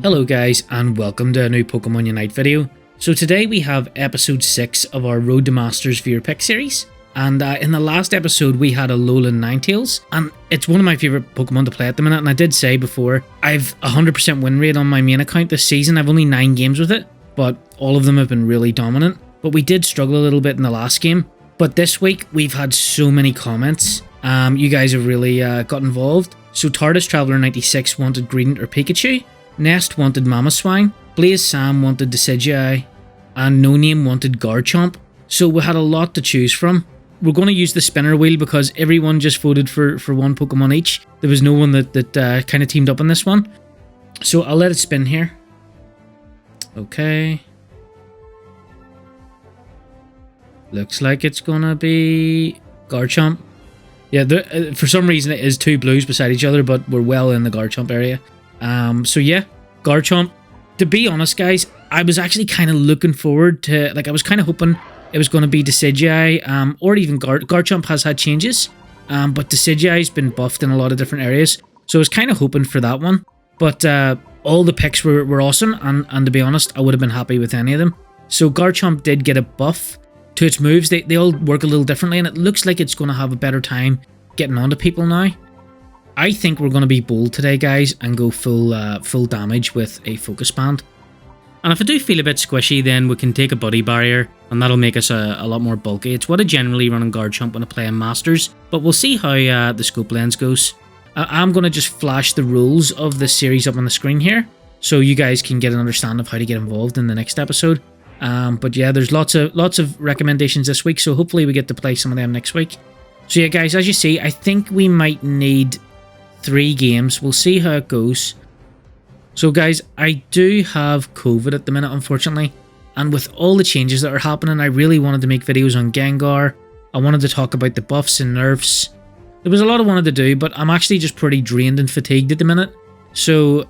Hello guys, and welcome to a new Pokemon Unite video. So today we have episode 6 of our Road to Masters Viewer Pick series. And in the last episode we had a Alolan Ninetales, and it's one of my favourite Pokemon to play at the minute. And I did say before, I've 100% win rate on my main account this season. I've only 9 games with it, but all of them have been really dominant. But we did struggle a little bit in the last game. But this week we've had so many comments. You guys have really got involved. So TARDIS Traveller 96 wanted Greedent or Pikachu. Nest wanted Mamoswine, Blaze Sam wanted Decidueye, and No Name wanted Garchomp. So we had a lot to choose from. We're going to use the spinner wheel because everyone just voted for one Pokemon each. There was no one that kind of teamed up on this one. So I'll let it spin here. Okay. Looks like it's going to be Garchomp. Yeah, for some reason it is 2 blues beside each other, but we're well in the Garchomp area. So yeah, Garchomp. To be honest, guys, I was actually kind of looking forward to, I was kind of hoping it was going to be Decidueye, or even Garchomp has had changes, but Decidueye's been buffed in a lot of different areas, so I was kind of hoping for that one. But all the picks were awesome, and to be honest, I would have been happy with any of them. So Garchomp did get a buff to its moves. They all work a little differently, and it looks like it's going to have a better time getting onto people now. I think we're going to be bold today, guys, and go full damage with a focus band. And if I do feel a bit squishy, then we can take a buddy barrier, and that'll make us a lot more bulky. It's what I generally run on Garchomp when I play in Masters, but we'll see how the scope lens goes. I'm going to just flash the rules of this series up on the screen here, so you guys can get an understanding of how to get involved in the next episode. But yeah, there's lots of recommendations this week, so hopefully we get to play some of them next week. So yeah, guys, as you see, I think we might need 3 games. We'll see how it goes. So guys, I do have COVID at the minute, unfortunately, and with all the changes that are happening, I really wanted to make videos on Gengar. I wanted to talk about the buffs and nerfs. There was a lot I wanted to do, but I'm actually just pretty drained and fatigued at the minute. So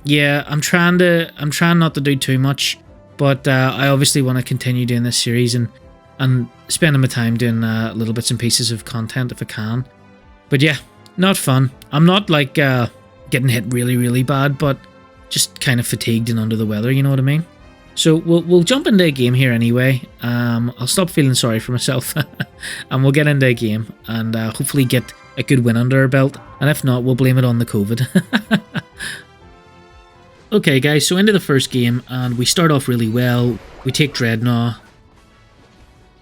yeah, I'm trying not to do too much, but I obviously want to continue doing this series and spending my time doing little bits and pieces of content if I can. But yeah, not fun. I'm not getting hit really bad, but just kind of fatigued and under the weather, you know what I mean? So we'll jump into a game here anyway. I'll stop feeling sorry for myself and we'll get into a game and hopefully get a good win under our belt. And if not, we'll blame it on the COVID. Okay guys, so into the first game, and we start off really well. We take Dreadnought.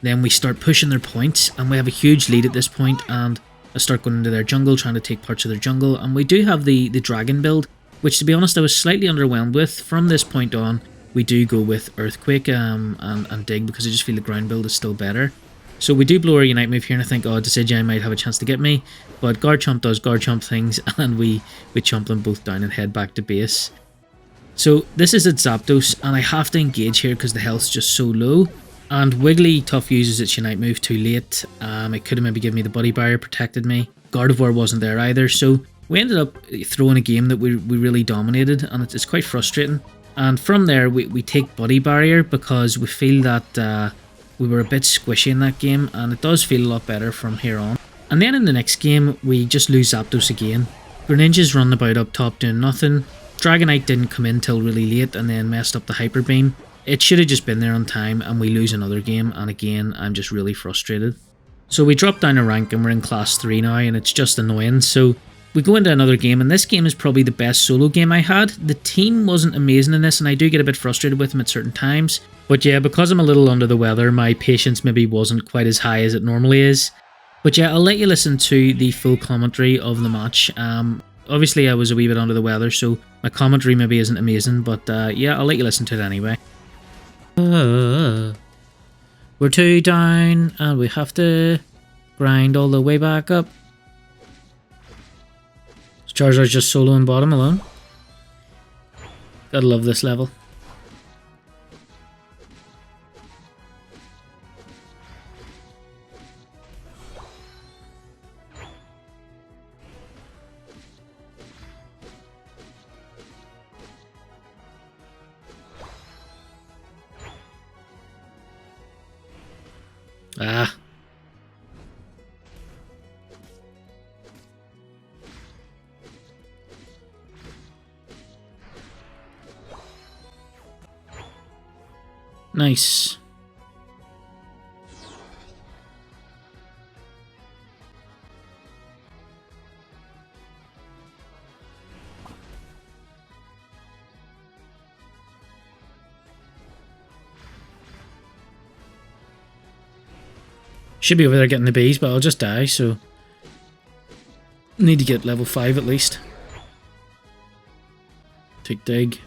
Then we start pushing their points, and we have a huge lead at this point, and I start going into their jungle, trying to take parts of their jungle, and we do have the dragon build, which to be honest I was slightly underwhelmed with. From this point on, we do go with Earthquake and Dig, because I just feel the ground build is still better. So we do blow our Unite move here, and I think, oh, Decidueye might have a chance to get me, but Garchomp does Garchomp things, and we chomp them both down and head back to base. So this is at ZAPDOS, and I have to engage here because the health's just so low. And Wigglytuff uses its Unite move too late. It could have maybe given me the buddy barrier, protected me. Gardevoir wasn't there either, so we ended up throwing a game that we really dominated, and it's quite frustrating. And from there, we take buddy barrier because we feel that we were a bit squishy in that game, and it does feel a lot better from here on. And then in the next game, we just lose ZAPDOS again. Greninja's running about up top doing nothing. Dragonite didn't come in till really late and then messed up the Hyper Beam. It should have just been there on time, and we lose another game, and again, I'm just really frustrated. So we drop down a rank and we're in class 3 now, and it's just annoying. So we go into another game, and this game is probably the best solo game I had. The team wasn't amazing in this, and I do get a bit frustrated with them at certain times. But yeah, because I'm a little under the weather, my patience maybe wasn't quite as high as it normally is. But yeah, I'll let you listen to the full commentary of the match. Obviously I was a wee bit under the weather, so my commentary maybe isn't amazing, but yeah, I'll let you listen to it anyway. We're 2 down, and we have to grind all the way back up. Charizard's just soloing bottom alone. Gotta love this level. Ah. Nice. Should be over there getting the bees, but I'll just die, so... Need to get level 5 at least. Take dig.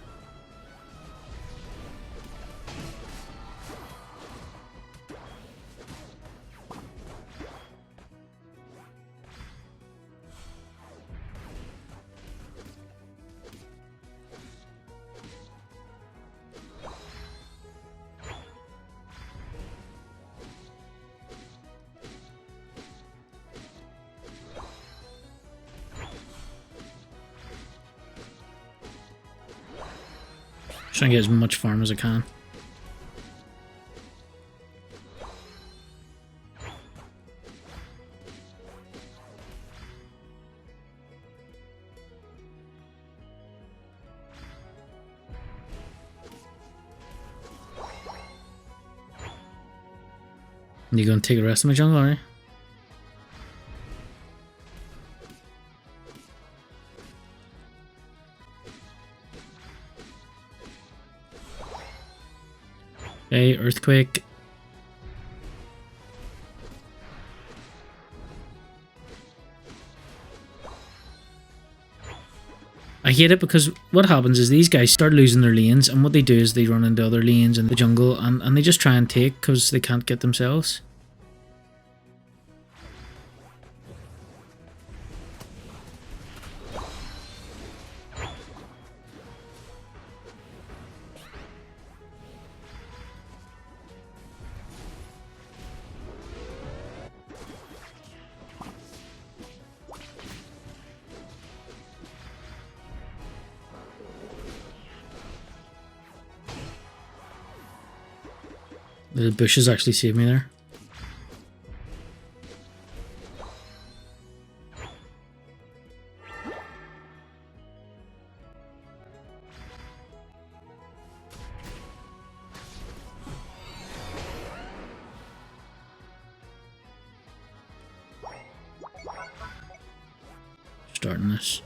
Trying to get as much farm as I can. You gonna take the rest of my jungle, are you? Okay, earthquake. I hate it because what happens is these guys start losing their lanes, and what they do is they run into other lanes in the jungle and they just try and take because they can't get themselves. The bushes actually saved me there. Starting this.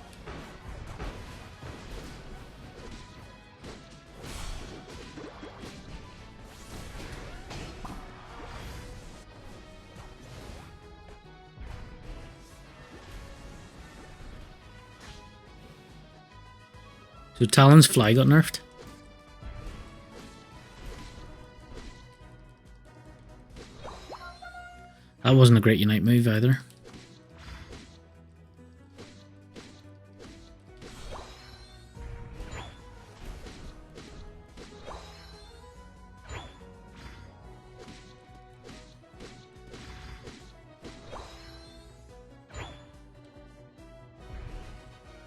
So Talon's fly got nerfed. That wasn't a great Unite move either.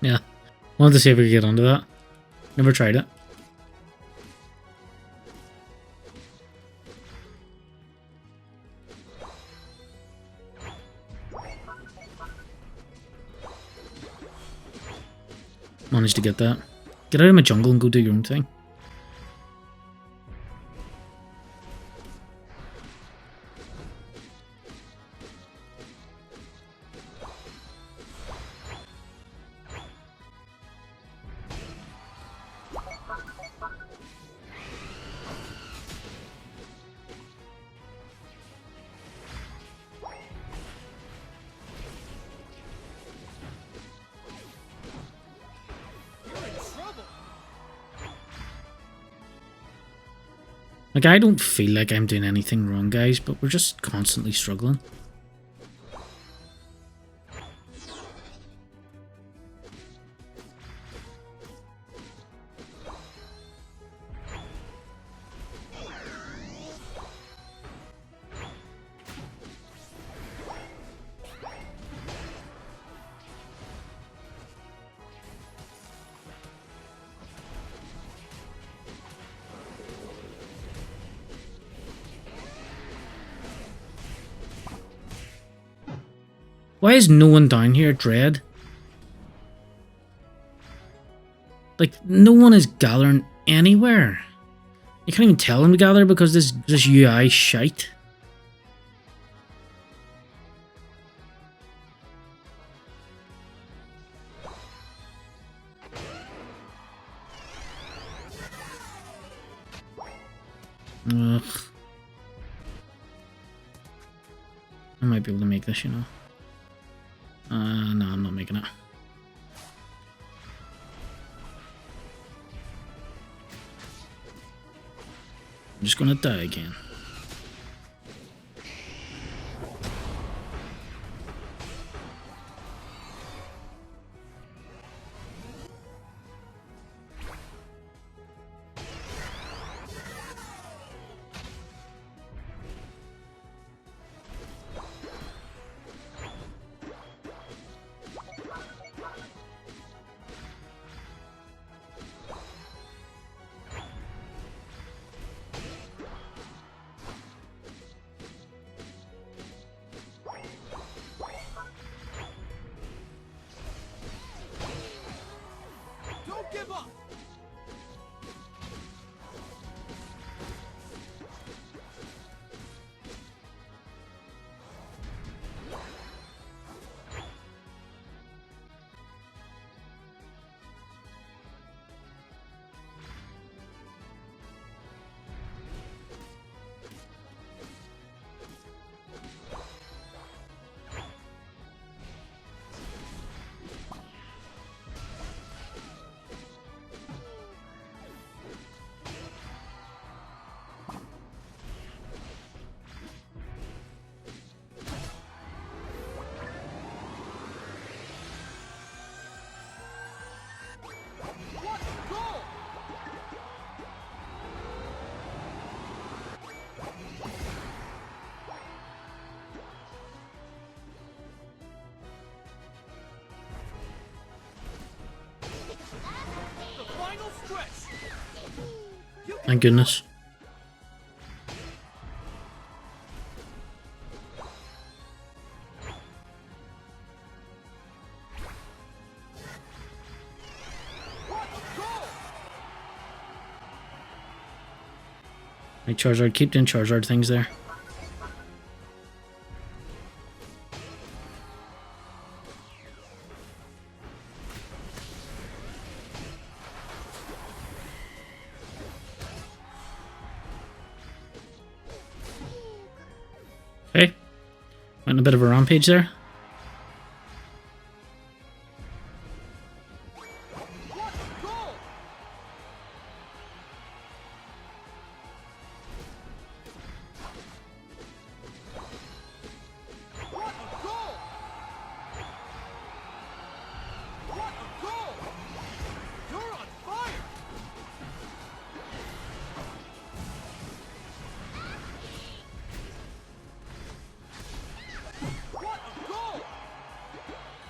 Yeah, wanted to see if we could get onto that. Never tried it. Managed to get that. Get out of my jungle and go do your own thing. Like, I don't feel like I'm doing anything wrong, guys, but we're just constantly struggling. Why is no one down here, Dread? Like, no one is gathering anywhere. You can't even tell them to gather because this UI shite. Ugh. I might be able to make this, you know. No, I'm not making it. I'm just gonna die again. Thank goodness. Right, Charizard, keep doing Charizard things there. Okay, went on a bit of a rampage there.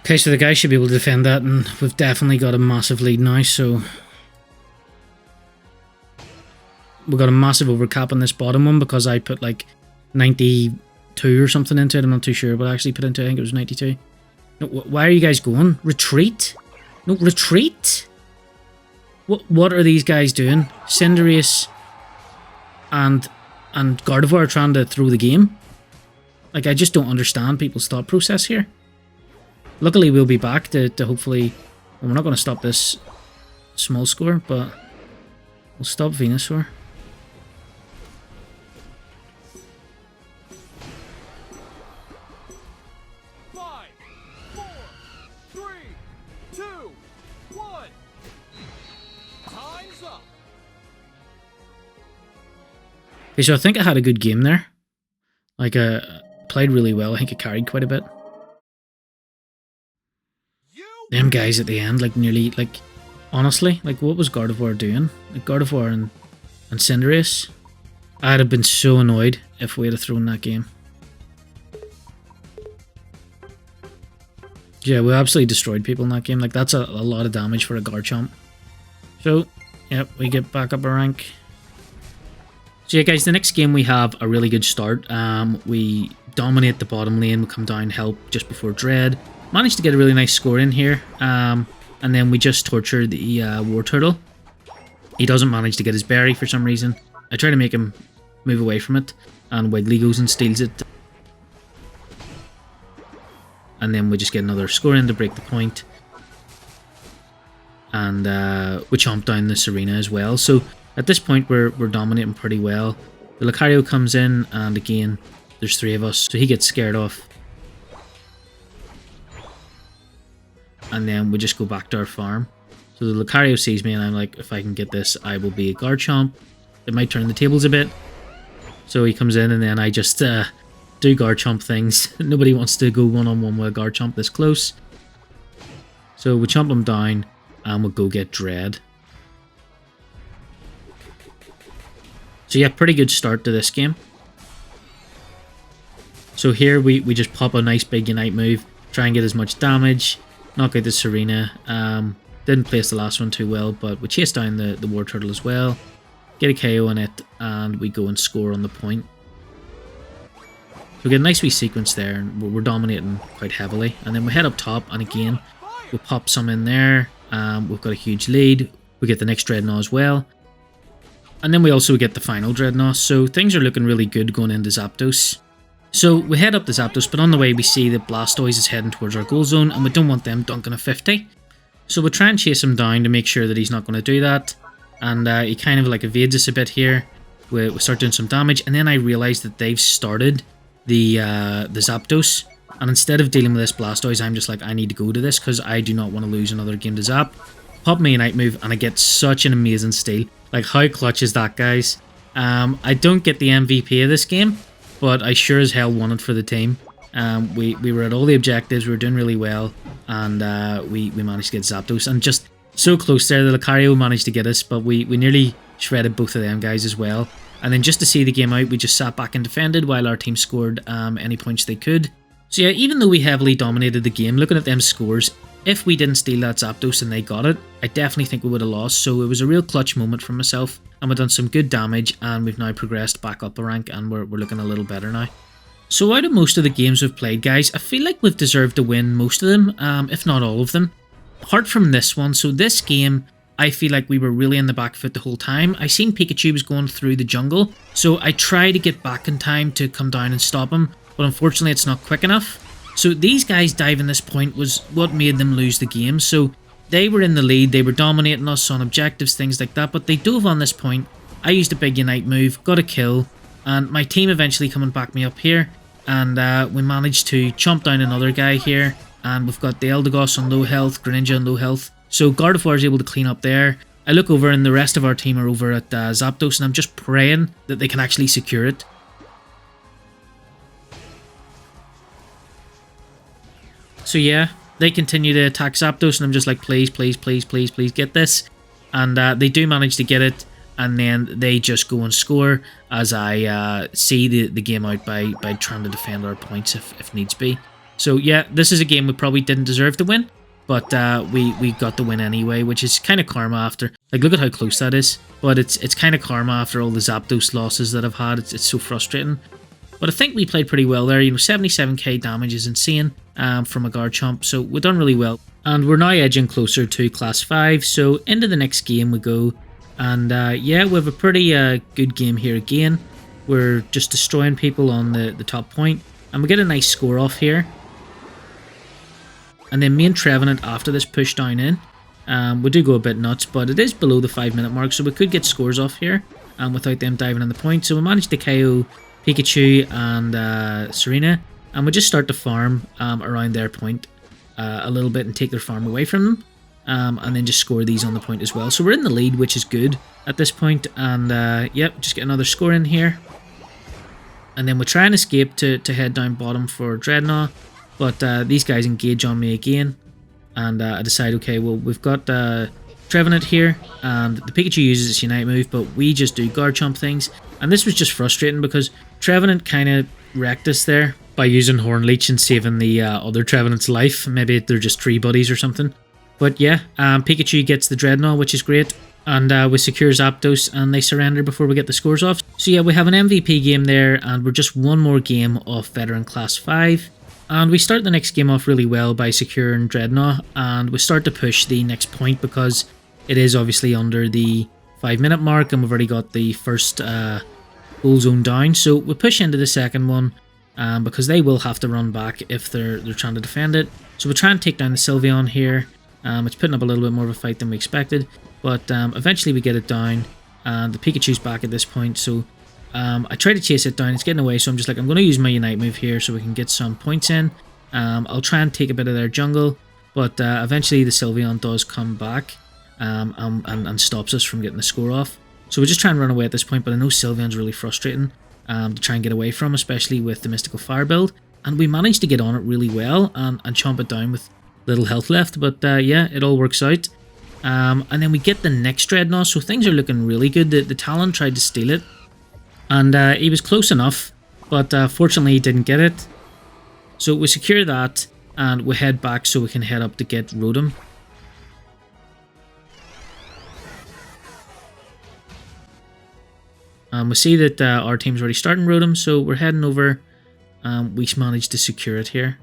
Okay, so the guy should be able to defend that, and we've definitely got a massive lead now, so... We've got a massive overcap on this bottom one because I put like 92 or something into it. I'm not too sure what I actually put into it. I think it was 92. No, why are you guys going? Retreat? No, retreat? What are these guys doing? Cinderace and Gardevoir are trying to throw the game? Like, I just don't understand people's thought process here. Luckily, we'll be back to hopefully... Well, we're not going to stop this small score, but we'll stop Venusaur. Five, 4, 3, 2, 1. Time's up. Okay, so I think I had a good game there. Like, played really well. I think I carried quite a bit. Them guys at the end, like, nearly, like, honestly, like, what was Gardevoir doing? Like, Gardevoir and Cinderace, I'd have been so annoyed if we had thrown that game. Yeah, we absolutely destroyed people in that game. Like, that's a lot of damage for a Garchomp. So, yep, we get back up a rank. So yeah, guys, the next game we have a really good start. We dominate the bottom lane, we come down help just before Dread. Managed to get a really nice score in here, and then we just torture the War Turtle. He doesn't manage to get his berry for some reason, I try to make him move away from it, and Wiggly goes and steals it. And then we just get another score in to break the point. And we chomp down the Serena as well. So at this point we're dominating pretty well. The Lucario comes in, and again there's 3 of us, so he gets scared off. And then we just go back to our farm. So the Lucario sees me, and I'm like, if I can get this, I will be a Garchomp. It might turn the tables a bit. So he comes in, and then I just do Garchomp things. Nobody wants to go one-on-one with a Garchomp this close. So we chomp him down, and we'll go get Dread. So yeah, pretty good start to this game. So here we just pop a nice big Unite move, try and get as much damage, knock out the Serena. Didn't place the last one too well, but we chase down the War Turtle as well, get a KO on it, and we go and score on the point. So we get a nice wee sequence there, and we're dominating quite heavily. And then we head up top, and again, we pop some in there. We've got a huge lead. We get the next Dreadnought as well. And then we also get the final Dreadnought, so things are looking really good going into ZAPDOS. So we head up to ZAPDOS, but on the way we see that Blastoise is heading towards our goal zone, and we don't want them dunking a 50. So we try and chase him down to make sure that he's not going to do that. And he kind of like evades us a bit here. We start doing some damage, and then I realise that they've started the ZAPDOS. And instead of dealing with this Blastoise, I'm just like, I need to go to this because I do not want to lose another game to Zap. Pop me a Night Move, and I get such an amazing steal. Like, how clutch is that, guys? I don't get the MVP of this game, but I sure as hell won it for the team. We were at all the objectives, we were doing really well, and we managed to get ZAPDOS. And just so close there, the Lucario managed to get us, but we nearly shredded both of them guys as well. And then just to see the game out, we just sat back and defended while our team scored any points they could. So yeah, even though we heavily dominated the game, looking at them scores, if we didn't steal that ZAPDOS and they got it, I definitely think we would have lost. So it was a real clutch moment for myself, and we've done some good damage, and we've now progressed back up a rank, and we're looking a little better now. So out of most of the games we've played, guys, I feel like we've deserved to win most of them, if not all of them. Apart from this one, so this game, I feel like we were really in the back foot the whole time. I seen Pikachu was going through the jungle, so I tried to get back in time to come down and stop him, but unfortunately it's not quick enough. So these guys diving this point was what made them lose the game. So they were in the lead, they were dominating us on objectives, things like that, but they dove on this point. I used a big Unite move, got a kill, and my team eventually come and back me up here, and we managed to chomp down another guy here, and we've got the Eldegoss on low health, Greninja on low health. So Gardevoir is able to clean up there. I look over and the rest of our team are over at ZAPDOS, and I'm just praying that they can actually secure it. So yeah, they continue to attack ZAPDOS, and I'm just like, please, please, please, please, please get this. And they do manage to get it, and then they just go and score as I see the game out by trying to defend our points if needs be. So yeah, this is a game we probably didn't deserve to win, but we got the win anyway, which is kind of karma after. Like, look at how close that is. But it's kind of karma after all the ZAPDOS losses that I've had. It's so frustrating. But I think we played pretty well there. You know, 77k damage is insane from a Garchomp, so we've done really well. And we're now edging closer to Class 5, so into the next game we go. And yeah, we have a pretty good game here again. We're just destroying people on the top point, and we get a nice score off here. And then me and Trevenant, after this push down in, we do go a bit nuts, but it is below the 5-minute mark, so we could get scores off here without them diving in the point. So we managed to KO Pikachu and Serena, and we just start to farm around their point a little bit and take their farm away from them, and then just score these on the point as well. So we're in the lead, which is good at this point, and yep, just get another score in here. And then we try and escape to head down bottom for Dreadnought, but these guys engage on me again, and I decide, okay, well, we've got Trevenant here, and the Pikachu uses its Unite move, but we just do Garchomp things. And this was just frustrating because Trevenant kind of wrecked us there by using Horn Leech and saving the other Trevenant's life. Maybe they're just tree buddies or something. But yeah, Pikachu gets the Dreadnought, which is great. And we secure ZAPDOS, and they surrender before we get the scores off. So yeah, we have an MVP game there, and we're just one more game off Veteran Class 5. And we start the next game off really well by securing Dreadnought, and we start to push the next point because it is obviously under the 5-minute mark, and we've already got the first goal zone down. So we push into the second one because they will have to run back if they're trying to defend it. So we try and take down the Sylveon here. It's putting up a little bit more of a fight than we expected, but eventually we get it down, and the Pikachu's back at this point. So I try to chase it down. It's getting away, so I'm just like, I'm going to use my Unite move here so we can get some points in. I'll try and take a bit of their jungle, but eventually the Sylveon does come back and stops us from getting the score off. So we just try and run away at this point, but I know Sylveon's really frustrating to try and get away from, especially with the Mystical Fire build. And we managed to get on it really well and chomp it down with little health left, but yeah, it all works out. And then we get the next Dreadnought, so things are looking really good. The Talon tried to steal it, and he was close enough, but fortunately he didn't get it. So we secure that, and we head back so we can head up to get Rotom. We see that our team's already starting Rotom, so we're heading over. We managed to secure it here.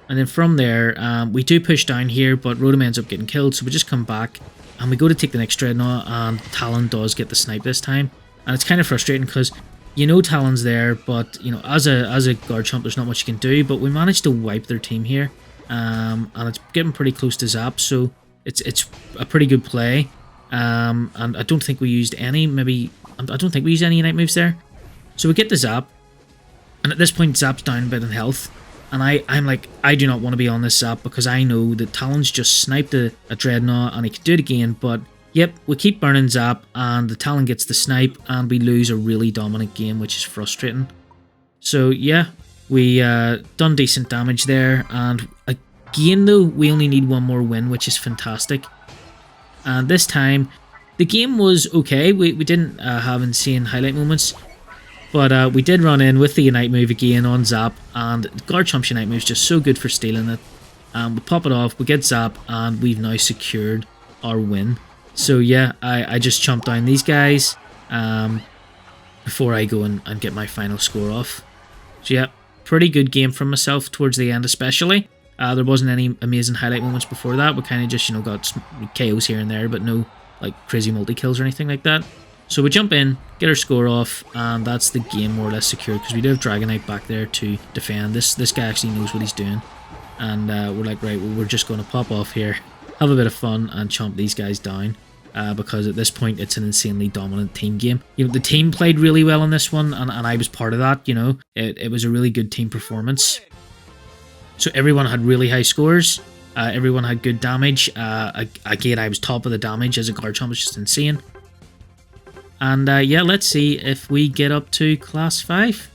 And then from there, we do push down here, but Rotom ends up getting killed, so we just come back, and we go to take the next Dreadnought, and Talon does get the snipe this time. And it's kind of frustrating, because you know Talon's there, but you know, as a Garchomp, there's not much you can do, but we managed to wipe their team here. And it's getting pretty close to Zap, so it's a pretty good play. And I don't think we used any, I don't think we used any Unite moves there. So we get the Zap, and at this point Zap's down a bit in health. And I'm like, I do not want to be on this Zap, because I know that Talon's just sniped a Dreadnought and he could do it again. But yep, we keep burning Zap, and the Talon gets the snipe, and we lose a really dominant game, which is frustrating. So yeah, we done decent damage there, and again though, we only need one more win, which is fantastic. And this time, the game was okay. We didn't have insane highlight moments, but we did run in with the Unite move again on Zap, and Garchomp's Unite move is just so good for stealing it. We pop it off, we get Zap, and we've now secured our win. So yeah, I just chomped down these guys before I go and get my final score off. So yeah, pretty good game from myself towards the end especially. There wasn't any amazing highlight moments before that. We kind of just, you know, got KOs here and there, but no like crazy multi-kills or anything like that. So we jump in, get our score off, and that's the game more or less secured, because we do have Dragonite back there to defend. This guy actually knows what he's doing. And we're like, right, well, we're just going to pop off here, have a bit of fun, and chomp these guys down. Because at this point, it's an insanely dominant team game. You know, the team played really well in this one, and I was part of that, you know. It was a really good team performance. So everyone had really high scores. Everyone had good damage. Again, I was top of the damage as a Garchomp. It's just insane. And yeah, let's see if we get up to Class 5.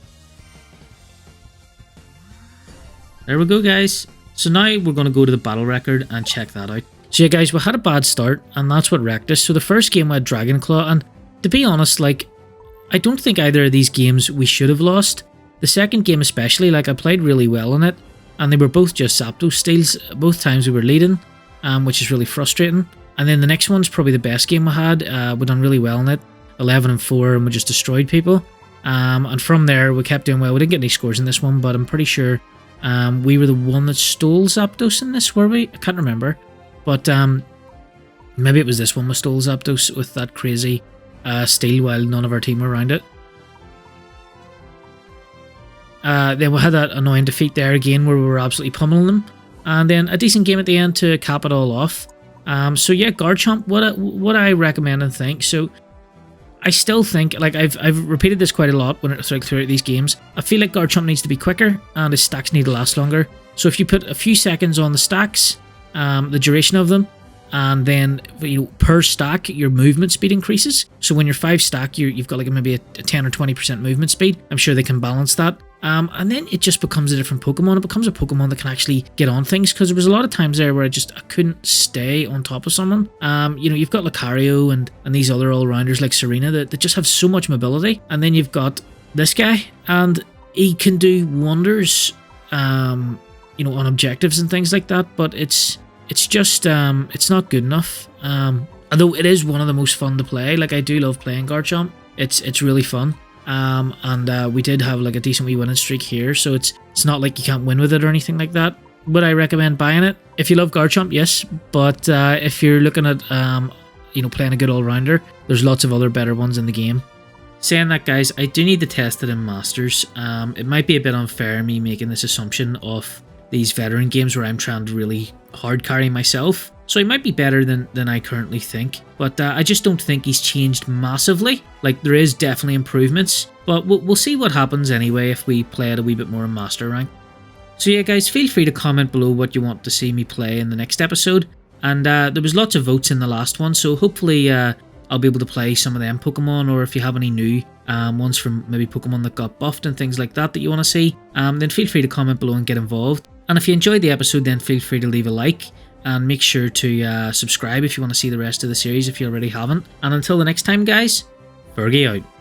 There we go, guys. So now we're going to go to the battle record and check that out. So yeah, guys, we had a bad start, and that's what wrecked us. So the first game we had Dragon Claw, and to be honest, like, I don't think either of these games we should have lost. The second game especially, like, I played really well in it, and they were both just ZAPDOS steals. Both times we were leading, which is really frustrating. And then the next one's probably the best game we had. We done really well in it, 11-4, and we just destroyed people. And from there, we kept doing well. We didn't get any scores in this one, but I'm pretty sure we were the one that stole ZAPDOS in this, were we? I can't remember. But maybe it was this one we stole ZAPDOS with that crazy steal while none of our team were around it. Then we had that annoying defeat there again where we were absolutely pummeling them. And then a decent game at the end to cap it all off. So yeah, Garchomp, what I recommend and think. So I still think, like I've repeated this quite a lot throughout these games, I feel like Garchomp needs to be quicker and his stacks need to last longer. So if you put a few seconds on the stacks, the duration of them, and then, you know, per stack your movement speed increases. So when you're 5 stack, you've got like maybe a 10 or 20% movement speed. I'm sure they can balance that. And then it just becomes a different Pokemon. It becomes a Pokemon that can actually get on things, because there was a lot of times there where I couldn't stay on top of someone. You know, you've got Lucario and these other all-rounders like Serena that just have so much mobility. And then you've got this guy, and he can do wonders, you know, on objectives and things like that, but it's just, it's not good enough. Although it is one of the most fun to play. Like, I do love playing Garchomp. It's really fun. And we did have like a decent wee winning streak here, so it's not like you can't win with it or anything like that. Would I recommend buying it? If you love Garchomp, yes, but if you're looking at playing a good all-rounder, there's lots of other better ones in the game. Saying that, guys, I do need to test it in Masters. It might be a bit unfair me making this assumption of these veteran games where I'm trying to really hard carry myself. So he might be better than I currently think. But I just don't think he's changed massively. Like, there is definitely improvements. But we'll see what happens anyway if we play it a wee bit more in Master Rank. So yeah, guys, feel free to comment below what you want to see me play in the next episode. And there was lots of votes in the last one, so hopefully I'll be able to play some of them Pokemon, or if you have any new ones from maybe Pokemon that got buffed and things like that you want to see, then feel free to comment below and get involved. And if you enjoyed the episode, then feel free to leave a like, and make sure to subscribe if you want to see the rest of the series if you already haven't. And until the next time, guys, Fergie out.